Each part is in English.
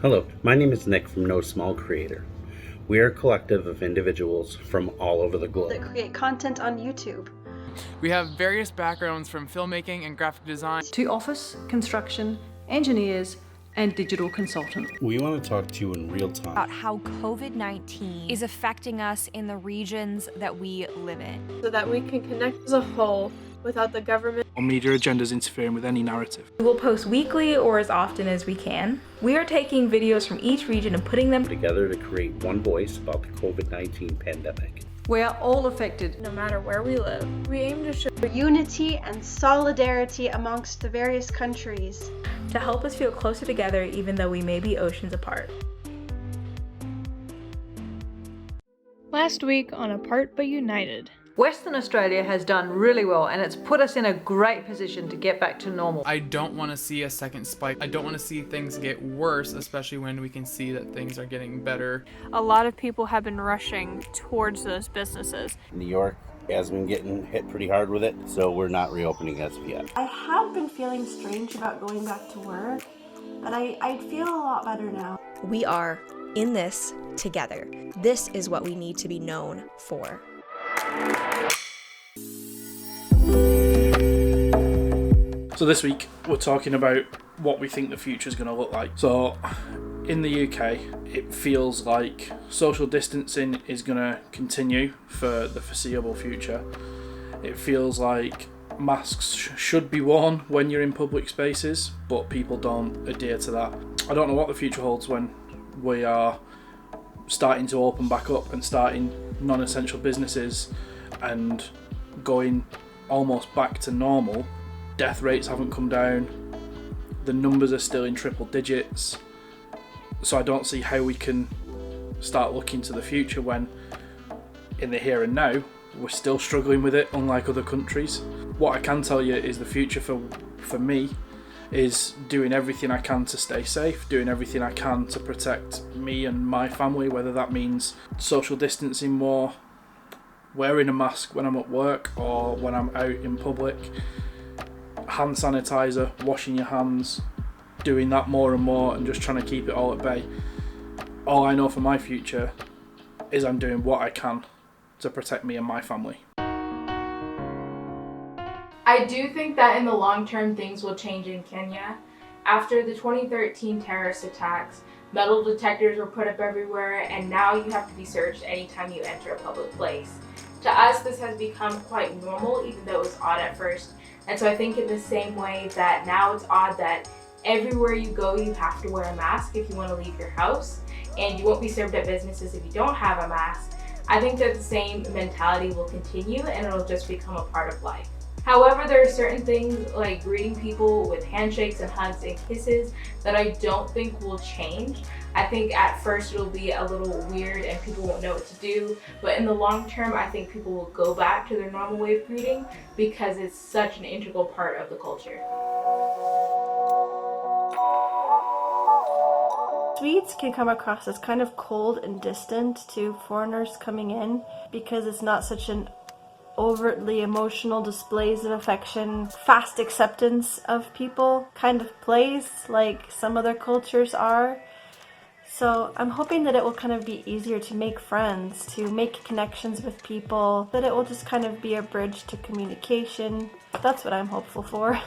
Hello, my name is Nik from No Small Creator. We are a collective of individuals from all over the globe that create content on YouTube. We have various backgrounds from filmmaking and graphic design to office, construction, engineers, and digital consultant. We want to talk to you in real time about how COVID-19 is affecting us in the regions that we live in, so that we can connect as a whole without the government or media agendas interfering with any narrative. We will post weekly or as often as we can. We are taking videos from each region and putting them together to create one voice about the COVID-19 pandemic. We are all affected, no matter where we live. We aim to show unity and solidarity amongst the various countries to help us feel closer together even though we may be oceans apart. Last week on Apart But United. Western Australia has done really well and it's put us in a great position to get back to normal. I don't want to see a second spike. I don't want to see things get worse, especially when we can see that things are getting better. A lot of people have been rushing towards those businesses. New York has been getting hit pretty hard with it, so we're not reopening as of yet. I have been feeling strange about going back to work, but I feel a lot better now. We are in this together. This is what we need to be known for. So this week we're talking about what we think the future is going to look like. So in the UK it feels like social distancing is going to continue for the foreseeable future. It feels like masks should be worn when you're in public spaces, but people don't adhere to that. I don't know what the future holds when we are starting to open back up and starting non-essential businesses and going almost back to normal. Death rates haven't come down, the numbers are still in triple digits, so I don't see how we can start looking to the future when in the here and now we're still struggling with it, unlike other countries. What I can tell you is the future for me is doing everything I can to stay safe, doing everything I can to protect me and my family, whether that means social distancing more, wearing a mask when I'm at work or when I'm out in public, hand sanitizer, washing your hands, doing that more and more and just trying to keep it all at bay. All I know for my future is I'm doing what I can to protect me and my family. I do think that in the long term things will change in Kenya. After the 2013 terrorist attacks, metal detectors were put up everywhere and now you have to be searched anytime you enter a public place. To us this has become quite normal, even though it was odd at first. And so I think in the same way that now it's odd that everywhere you go you have to wear a mask if you want to leave your house, and you won't be served at businesses if you don't have a mask, I think that the same mentality will continue and it'll just become a part of life. However, there are certain things like greeting people with handshakes and hugs and kisses that I don't think will change. I think at first it'll be a little weird and people won't know what to do, but in the long term I think people will go back to their normal way of greeting because it's such an integral part of the culture. Swedes can come across as kind of cold and distant to foreigners coming in because it's not such an overtly emotional displays of affection, fast acceptance of people kind of place like some other cultures are. So I'm hoping that it will kind of be easier to make friends, to make connections with people, that it will just kind of be a bridge to communication. That's what I'm hopeful for.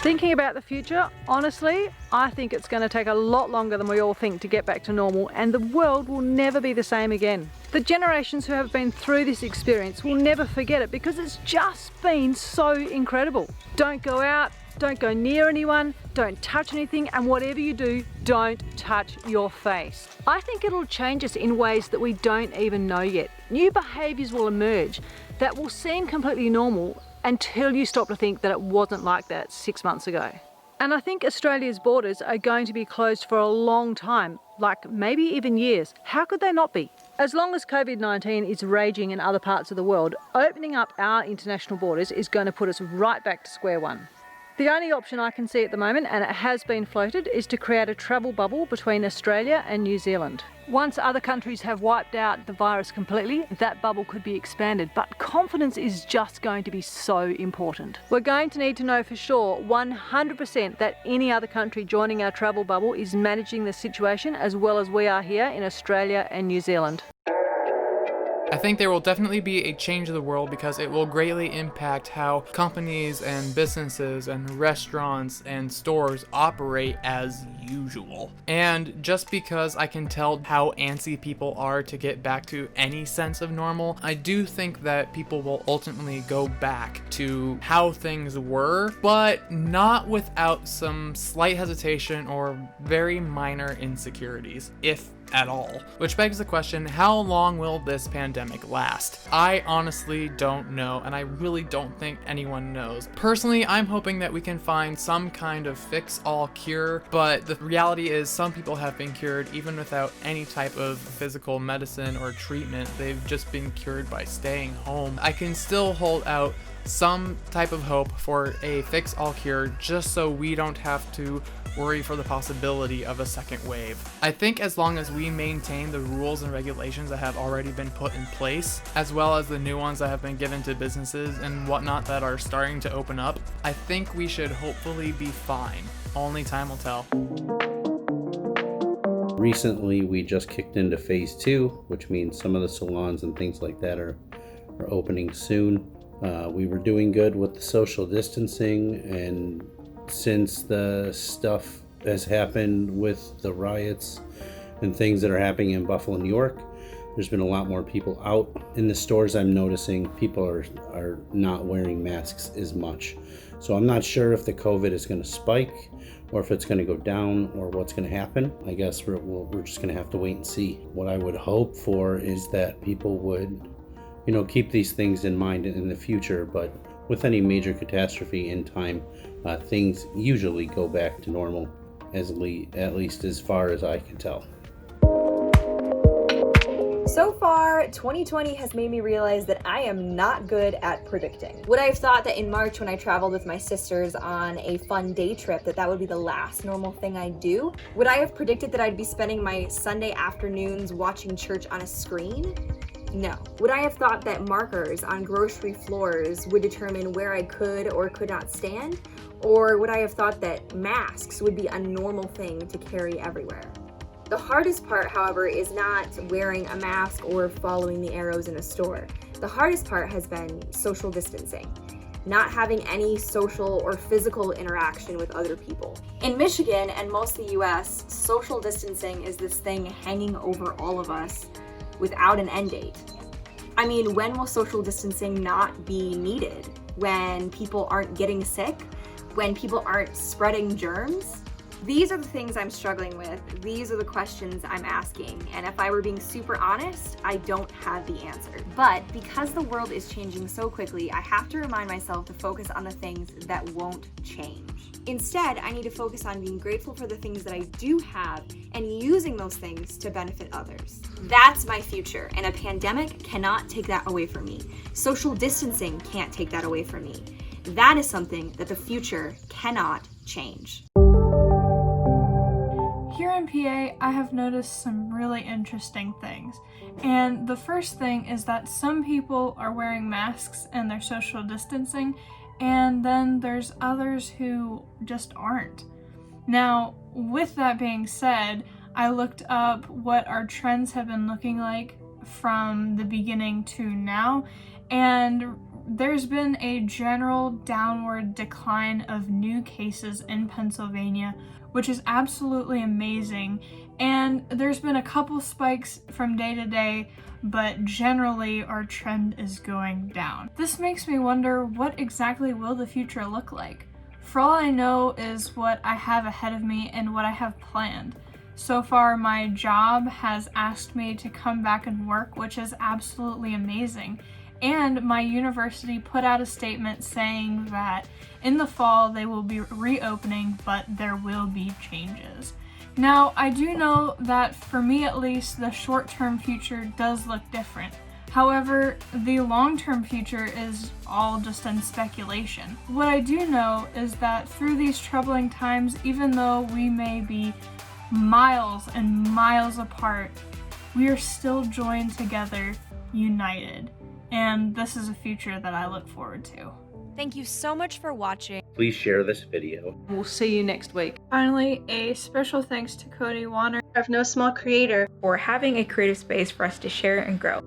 Thinking about the future, honestly, I think it's going to take a lot longer than we all think to get back to normal, and the world will never be the same again. The generations who have been through this experience will never forget it because it's just been so incredible. Don't go out, don't go near anyone, don't touch anything, and whatever you do, don't touch your face. I think it'll change us in ways that we don't even know yet. New behaviours will emerge that will seem completely normal until you stop to think that it wasn't like that 6 months ago. And I think Australia's borders are going to be closed for a long time, like maybe even years. How could they not be? As long as COVID-19 is raging in other parts of the world, opening up our international borders is going to put us right back to square one. The only option I can see at the moment, and it has been floated, is to create a travel bubble between Australia and New Zealand. Once other countries have wiped out the virus completely, that bubble could be expanded, but confidence is just going to be so important. We're going to need to know for sure 100% that any other country joining our travel bubble is managing the situation as well as we are here in Australia and New Zealand. I think there will definitely be a change of the world because it will greatly impact how companies and businesses and restaurants and stores operate as usual. And just because I can tell how antsy people are to get back to any sense of normal, I do think that people will ultimately go back to how things were, but not without some slight hesitation or very minor insecurities, if at all. Which begs the question, how long will this pandemic last? I honestly don't know, and I really don't think anyone knows. Personally, I'm hoping that we can find some kind of fix-all cure, but the reality is some people have been cured even without any type of physical medicine or treatment. They've just been cured by staying home. I can still hold out some type of hope for a fix-all cure just so we don't have to worry for the possibility of a second wave. I think as long as we maintain the rules and regulations that have already been put in place, as well as the new ones that have been given to businesses and whatnot that are starting to open up, I think we should hopefully be fine. Only time will tell. Recently, we just kicked into phase 2, which means some of the salons and things like that are opening soon. We were doing good with the social distancing, and since the stuff has happened with the riots and things that are happening in Buffalo, New York, there's been a lot more people out. In the stores, I'm noticing people are not wearing masks as much. So I'm not sure if the COVID is going to spike or if it's going to go down or what's going to happen. I guess we're just going to have to wait and see. What I would hope for is that people would, keep these things in mind in the future, but with any major catastrophe in time, things usually go back to normal, at least as far as I can tell. So far, 2020 has made me realize that I am not good at predicting. Would I have thought that in March when I traveled with my sisters on a fun day trip that would be the last normal thing I'd do? Would I have predicted that I'd be spending my Sunday afternoons watching church on a screen? No. Would I have thought that markers on grocery floors would determine where I could or could not stand? Or would I have thought that masks would be a normal thing to carry everywhere? The hardest part, however, is not wearing a mask or following the arrows in a store. The hardest part has been social distancing, not having any social or physical interaction with other people. In Michigan and most of the US, social distancing is this thing hanging over all of us without an end date. I mean, when will social distancing not be needed? When people aren't getting sick? When people aren't spreading germs? These are the things I'm struggling with. These are the questions I'm asking. And if I were being super honest, I don't have the answer. But because the world is changing so quickly, I have to remind myself to focus on the things that won't change. Instead, I need to focus on being grateful for the things that I do have and using those things to benefit others. That's my future, and a pandemic cannot take that away from me. Social distancing can't take that away from me. That is something that the future cannot change. Here in PA, I have noticed some really interesting things. And the first thing is that some people are wearing masks and they're social distancing, and then there's others who just aren't. Now, with that being said, I looked up what our trends have been looking like from the beginning to now, and there's been a general downward decline of new cases in Pennsylvania, which is absolutely amazing. And there's been a couple spikes from day to day, but generally our trend is going down. This makes me wonder, what exactly will the future look like? For all I know is what I have ahead of me and what I have planned. So far, my job has asked me to come back and work, which is absolutely amazing. And my university put out a statement saying that in the fall they will be reopening, but there will be changes. Now, I do know that for me at least, the short-term future does look different. However, the long-term future is all just in speculation. What I do know is that through these troubling times, even though we may be miles and miles apart, we are still joined together, united. And this is a future that I look forward to. Thank you so much for watching. Please share this video. We'll see you next week. Finally, a special thanks to Cody Warner Of no small creator. For having a creative space for us to share and grow.